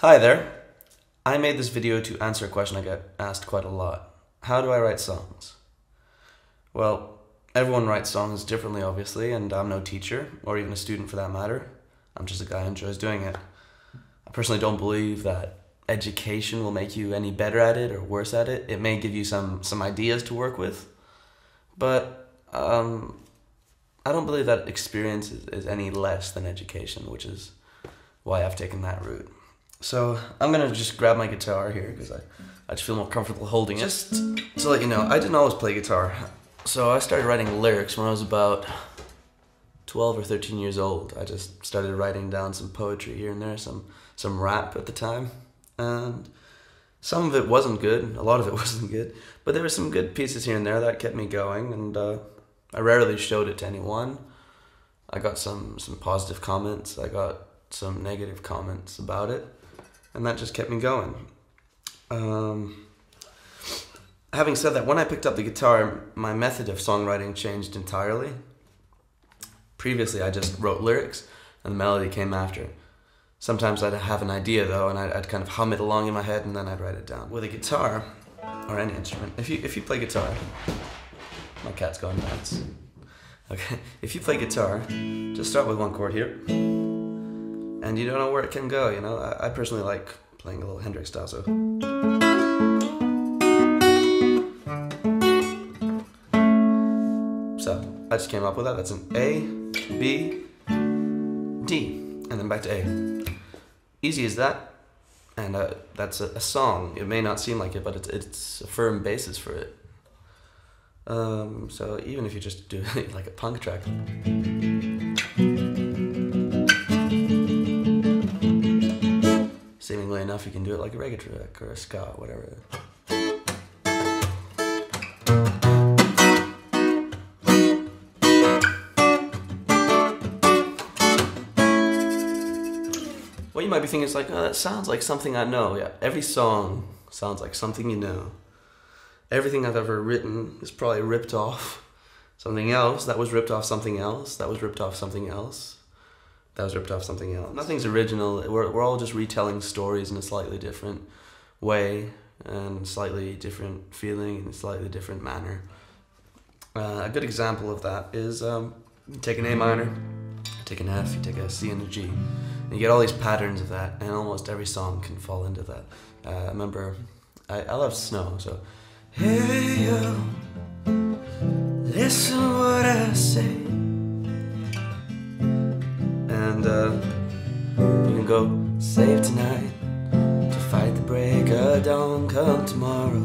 Hi there. I made this video to answer a question I get asked quite a lot. How do I write songs? Well, everyone writes songs differently, obviously, and I'm no teacher, or even a student for that matter. I'm just a guy who enjoys doing it. I personally don't believe that education will make you any better at it or worse at it. It may give you some ideas to work with, but I don't believe that experience is any less than education, which is why I've taken that route. So I'm gonna just grab my guitar here because I just feel more comfortable holding it. Just to let you know, I didn't always play guitar. So I started writing lyrics when I was about 12 or 13 years old. I just started writing down some poetry here and there, some rap at the time. And some of it wasn't good, a lot of it wasn't good, but there were some good pieces here and there that kept me going, and I rarely showed it to anyone. I got some positive comments, I got some negative comments about it, and that just kept me going. Having said that, when I picked up the guitar, my method of songwriting changed entirely. Previously, I just wrote lyrics, and the melody came after. Sometimes I'd have an idea though, and I'd kind of hum it along in my head, and then I'd write it down. With a guitar, or any instrument, if you play guitar, my cat's going nuts. Okay, if you play guitar, just start with one chord here, and you don't know where it can go, you know? I personally like playing a little Hendrix style, so. So, I just came up with that. That's an A, B, D, and then back to A. Easy as that, and that's a song. It may not seem like it, but it's a firm basis for it. So even if you just do it like a punk track. Seemingly enough, you can do it like a reggae track or a ska, whatever. What you might be thinking is like, oh, that sounds like something I know. Yeah, every song sounds like something you know. Everything I've ever written is probably ripped off something else, that was ripped off something else, that was ripped off something else, that was ripped off something else. Nothing's original. We're all just retelling stories in a slightly different way, and slightly different feeling, in a slightly different manner. A good example of that is you take an A minor, you take an F, you take a C and a G, and you get all these patterns of that, and almost every song can fall into that. I remember, I love snow, so hey yo, listen what I say. And you can go, save tonight to fight the break of dawn, come tomorrow.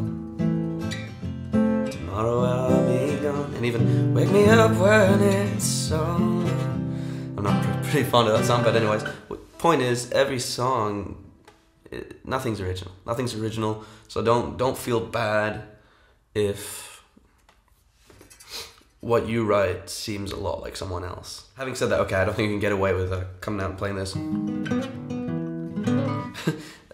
Tomorrow I'll be gone. And even wake me up when it's on. I'm not pretty fond of that song, but anyways, point is, every song, nothing's original. Nothing's original, so don't feel bad if what you write seems a lot like someone else. Having said that, okay, I don't think you can get away with coming out and playing this.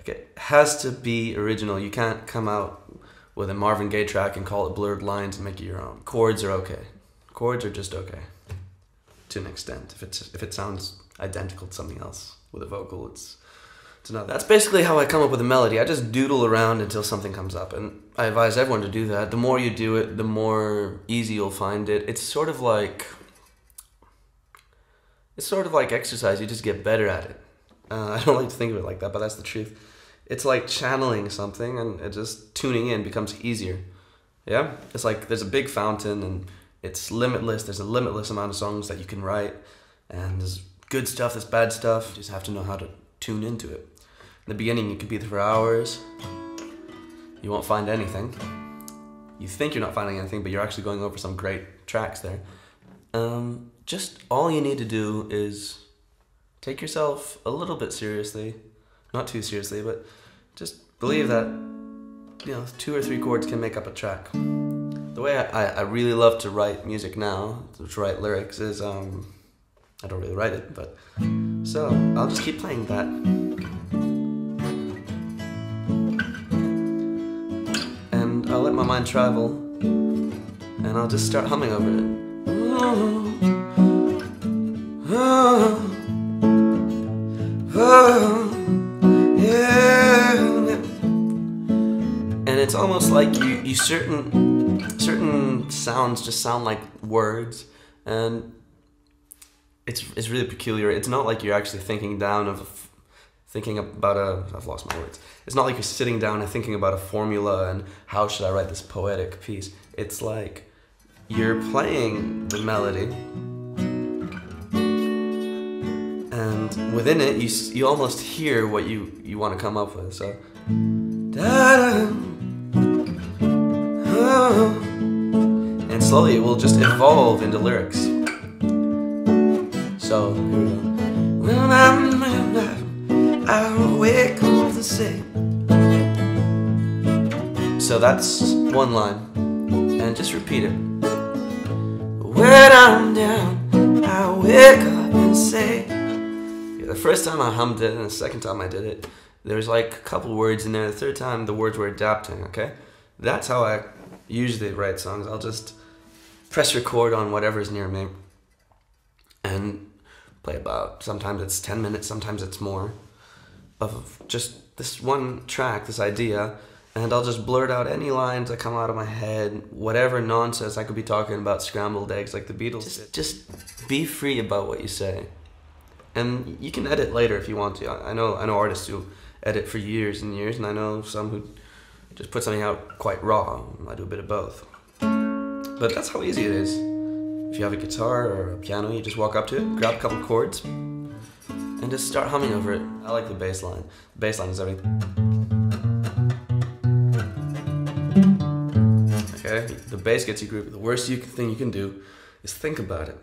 Okay, it has to be original. You can't come out with a Marvin Gaye track and call it Blurred Lines and make it your own. Chords are okay. Chords are just okay, to an extent. If it sounds identical to something else with a vocal, it's another. That's basically how I come up with a melody. I just doodle around until something comes up, and I advise everyone to do that. The more you do it, the more easy you'll find it. It's sort of like exercise. You just get better at it. I don't like to think of it like that, but that's the truth. It's like channeling something, and it just tuning in becomes easier. Yeah? It's like there's a big fountain, and it's limitless. There's a limitless amount of songs that you can write, and there's good stuff, there's bad stuff. You just have to know how to tune into it. In the beginning, you could be there for hours. You won't find anything. You think you're not finding anything, but you're actually going over some great tracks there. Just all you need to do is take yourself a little bit seriously. Not too seriously, but just believe that, you know, 2 or 3 chords can make up a track. The way I really love to write music now, to write lyrics, is, I don't really write it, but, so I'll just keep playing that. And I'll let my mind travel, and I'll just start humming over it. Oh, oh, oh, yeah. it's almost like you certain sounds just sound like words, and it's really peculiar. It's not like you're actually thinking about I've lost my words. It's not like you're sitting down and thinking about a formula and how should I write this poetic piece. It's like you're playing the melody, and within it you almost hear what you want to come up with. So and slowly it will just evolve into lyrics. So here we go. When I wake up to say. So that's one line, and just repeat it. When I'm down, I wake up and say. The first time I hummed it, and the second time I did it, there was like a couple words in there. The third time, the words were adapting. Okay, that's how I usually write songs. I'll just press record on whatever's near me, and play about, sometimes it's 10 minutes, sometimes it's more, of just this one track, this idea, and I'll just blurt out any lines that come out of my head, whatever nonsense. I could be talking about scrambled eggs like the Beatles. Just be free about what you say. And you can edit later if you want to. I know artists who edit for years and years, and I know some who just put something out quite raw. I do a bit of both. But that's how easy it is. If you have a guitar or a piano, you just walk up to it, grab a couple chords, and just start humming over it. I like the bass line. The bass line is everything. Okay, the bass gets you groovy. The worst thing you can do is think about it.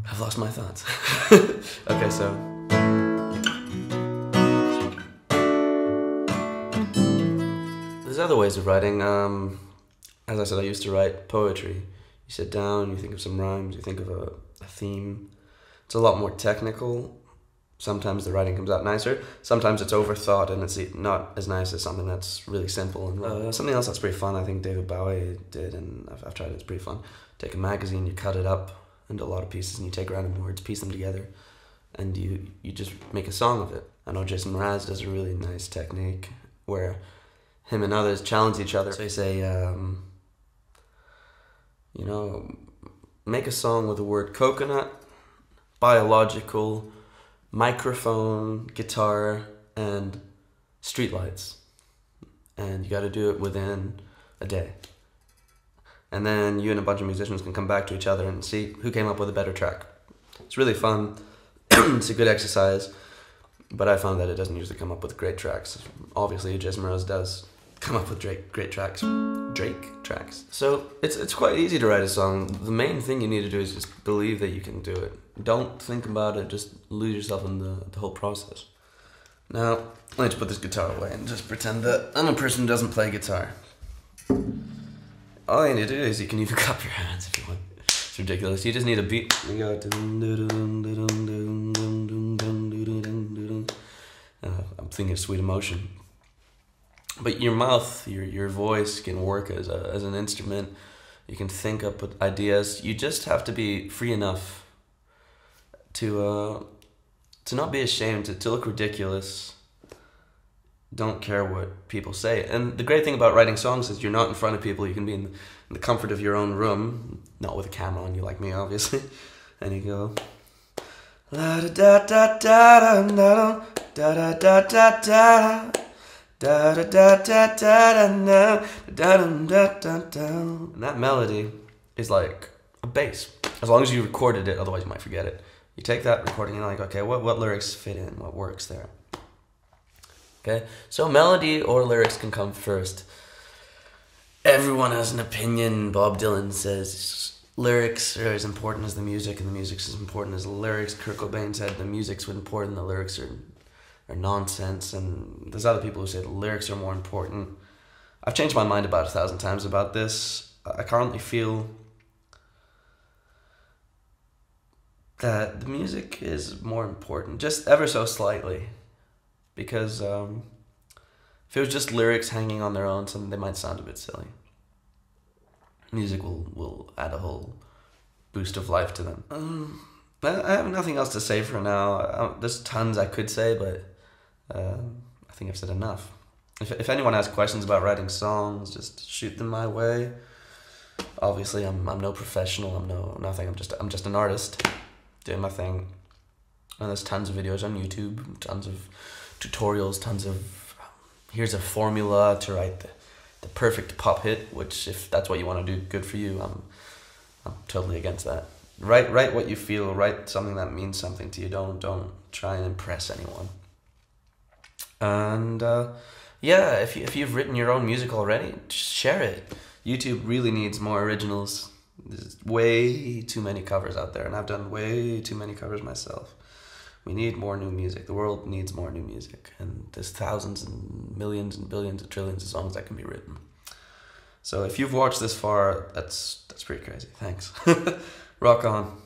I've lost my thoughts. Okay, so. There's other ways of writing. As I said, I used to write poetry. You sit down, you think of some rhymes, you think of a theme. It's a lot more technical. Sometimes the writing comes out nicer. Sometimes it's overthought and it's not as nice as something that's really simple. And something else that's pretty fun, I think David Bowie did, and I've tried it, it's pretty fun. Take a magazine, you cut it up into a lot of pieces, and you take random words, piece them together, and you just make a song of it. I know Jason Mraz does a really nice technique where him and others challenge each other. So you say, you know, make a song with the word coconut, biological, microphone, guitar, and streetlights. And you got to do it within a day. And then you and a bunch of musicians can come back to each other and see who came up with a better track. It's really fun. It's a good exercise, but I found that it doesn't usually come up with great tracks. Obviously, Jason Mraz does come up with great tracks. Drake tracks. So it's quite easy to write a song. The main thing you need to do is just believe that you can do it. Don't think about it, just lose yourself in the whole process. Now, I need to put this guitar away and just pretend that I'm a person who doesn't play guitar. All you need to do is you can even cup your hands if you want. It's ridiculous. You just need a beat. You go. I'm thinking of Sweet Emotion. But your mouth, your voice can work as an instrument. You can think up with ideas. You just have to be free enough to not be ashamed, to look ridiculous. Don't care what people say. And the great thing about writing songs is you're not in front of people. You can be in the comfort of your own room, not with a camera on you like me, obviously. And you go, la da da da da da da da da da da. Da da da da da da da da da da. And that melody is like a bass. As long as you recorded it, otherwise you might forget it. You take that recording and you're like, okay, what lyrics fit in? What works there? Okay, so melody or lyrics can come first. Everyone has an opinion. Bob Dylan says lyrics are as important as the music, and the music's as important as the lyrics. Kurt Cobain said the music's important, the lyrics are nonsense, and there's other people who say the lyrics are more important. I've changed my mind about 1,000 times about this. I currently feel that the music is more important, just ever so slightly, because if it was just lyrics hanging on their own, they might sound a bit silly. Music will add a whole boost of life to them. I have nothing else to say for now. There's tons I could say, but I think I've said enough. If anyone has questions about writing songs, just shoot them my way. Obviously, I'm no professional. I'm nothing. I'm just an artist doing my thing. And there's tons of videos on YouTube, tons of tutorials, tons of here's a formula to write the perfect pop hit. Which, if that's what you want to do, good for you. I'm totally against that. Write what you feel. Write something that means something to you. Don't try and impress anyone. And yeah, if you've written your own music already, just share it. YouTube really needs more originals. There's way too many covers out there, and I've done way too many covers myself. We need more new music. The world needs more new music, and there's thousands and millions and billions and trillions of songs that can be written. So if you've watched this far, that's pretty crazy. Thanks. Rock on.